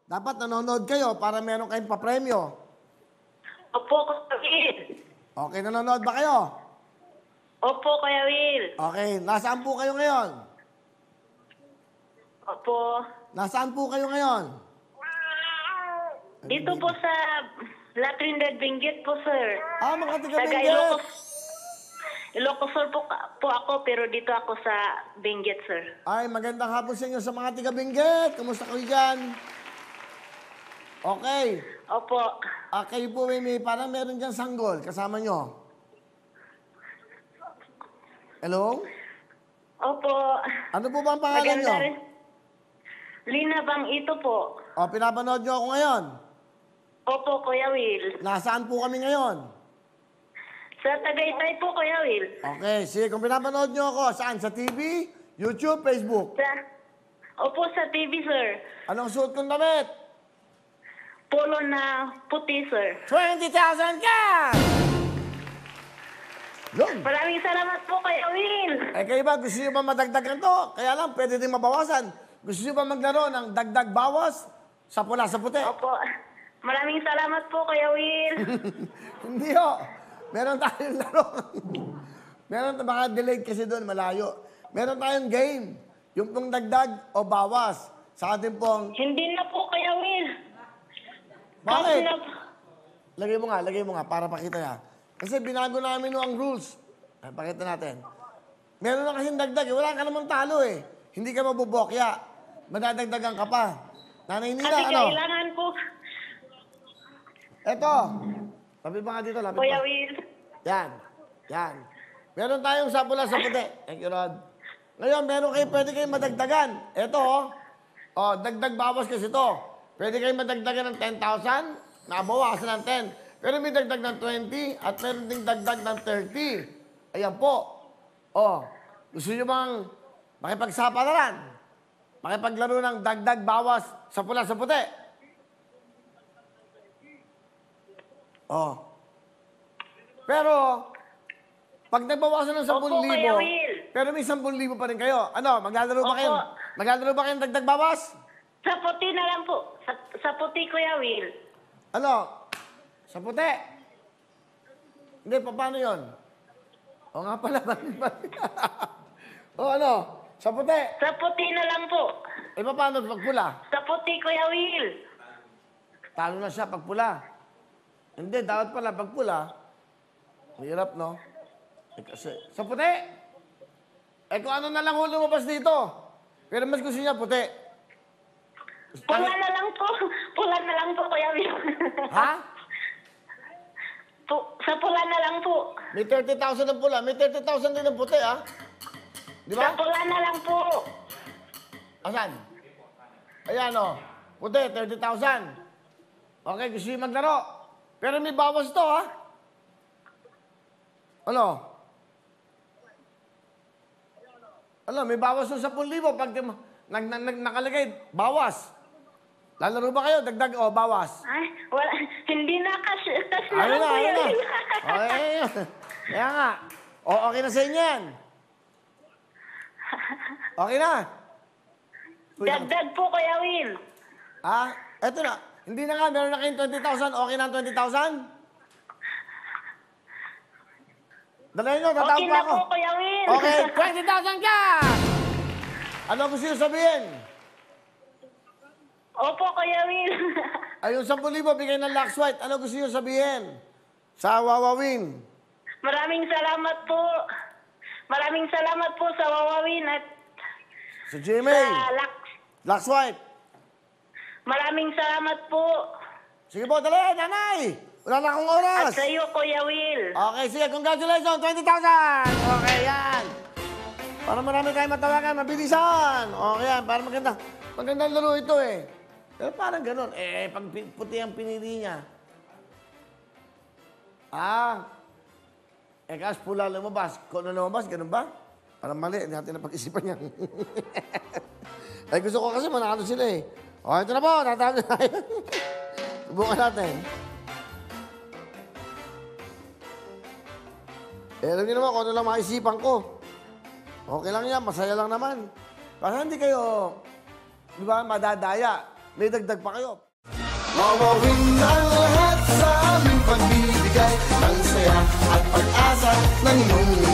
Dapat nanonood kayo para meron kayong papremyo. Opo, Kuya Will. Okay, nanonood ba kayo? Opo, Kuya Will. Okay, nasaan po kayo ngayon? Opo. Nasaan po kayo ngayon? Dito po sa La Trinidad Benguet po, sir. Mga taga Taga Benguet. Ilocos Sur po ako, pero dito ako sa Benguet, sir. Ay, magandang hapon sa inyo sa mga taga Benguet. Kumusta kayo dyan? Okay. Opo. Kayo po parang meron dyan sanggol. Kasama nyo. Hello? Opo. Ano po ba ang pangalan nyo? Maganda rin. Lina Bang ito po. Pinapanood nyo ako ngayon. Opo, Kuya Will. Nasaan po kami ngayon? Sa Tagaytay po, Kuya Will. Okay, sige. Kung pinapanood nyo ako, saan? Sa TV, YouTube, Facebook? Opo, sa TV, sir. Anong suot kong damit? Polo na puti, sir. 20,000 cash! Yun. Maraming salamat po, Kuya Will. Kayo ba, gusto nyo ba madagdagan to? Kaya lang, pwede din mabawasan. Gusto nyo ba maglaro ng dagdag bawas sa pula sa puti? Opo. Maraming salamat po, Kuya Will. Hindi ho. Meron tayong laro. Meron baka delayed kasi doon, malayo. Meron tayong game. Yung pong dagdag o bawas sa ating pong... Hindi na po, Kuya Will. Bakit? Kasi na... Lagay mo nga, para pakita ya. Kasi binago namin ang rules. Pakita natin. Meron na kasing dagdag. Wala ka namang talo eh. Hindi ka mabubokya. Madadagdagan ka pa. Nanay Nina, Kasi ano? kailangan po, Eto. Lapit pa nga dito, lapit Kuya pa. Will. Yan. Yan. Meron tayong sapula sa puti. Thank you, Rod. Ngayon, pwede kayong madagdagan. Eto, dagdag bawas kasi to. Pwede kayong madagdagan ng 10,000, nabawasan ng 10. Pero may dagdag ng 20 at meron ding dagdag ng 30. Ayan po. Gusto nyo bang makipagsapalaran? Makipaglaro ng dagdag bawas sa pula sa puti? Pero, pag nagbawasan ng 10,000, Opo, Kuya Will. pero may 10,000 pa rin kayo. Ano, maglalaro ba Opo. kayo? Maglalaro ba kayong dagdag bawas? Sa puti na lang po. Sa puti, Kuya Will. Ano? Sa puti? Hindi, paano yun? O nga pala. Ano? Sa puti? Sa puti na lang po. Paano pag pula? Sa puti, Kuya Will. Talo na siya pag pula. Hindi, dapat pala pag pula. Mahirap, no? Kasi, sa puti. Kung ano na lang lumabas dito. Pero mas gusto niya puti. Pula na lang po. Pula na lang po, Kuya Will. Ha? Sa pula na lang po. May 30,000 ng pula. May 30,000 din ng puti, ha? Di Sa ba? pula na lang po. Asan? Ayan, o. Puti, 30,000. Okay, gusto niyo maglaro. Pero may bawas to, ha? Ano? May bawas to 10,000 pag nakalagay, bawas. Lalaro ba kayo? Dagdag o bawas? Ay, wala. Hindi na cash na Ayun lang, na, Kuya ayun na. Will. Okay, kaya nga. Okay na sa inyo yan. Okay na. Dagdag po, Kuya Will. Eto na. Hindi na nga, meron na kayong 20,000. Okay na ang 20,000? Dalayan nyo, tatawag Okay pa na ako. po, Kuya Will. Okay, 20,000 ka! Ano gusto nyo sabihin? Opo, Kuya Will. Ay, yung 10,000 bigay ng Lux White. Ano gusto nyo sabihin? Sa Wawawin. Maraming salamat po. Maraming salamat po sa Wawawin at Sa GMA. sa Lux. Lux White. Maraming salamat po. Sige po, dali, nanay! Wala na akong oras. At sa iyo, Kuya Will. Okay, sige, congratulations, 20,000! Okay, yan. Para marami tayong matawagan, mabilisan. Okay, yan, para maganda. Magandang laro ito eh. Pero parang ganun. Pag puti ang pinili niya. Kasi pula lumabas. Kung ano lumabas, ganun ba? Parang mali, hindi natin napag-isipan yan. Gusto ko kasi manalo sila eh. Okay, ito na po, tatawag na tayo. Subukan natin. Alam niyo naman kung ano lang maisipan ko. Okay lang yan, masaya lang naman. Para hindi kayo, di ba, madadaya. may dagdag pa kayo. Wawawin ang lahat sa aming pagbibigay ng saya at pag-asa ng iyong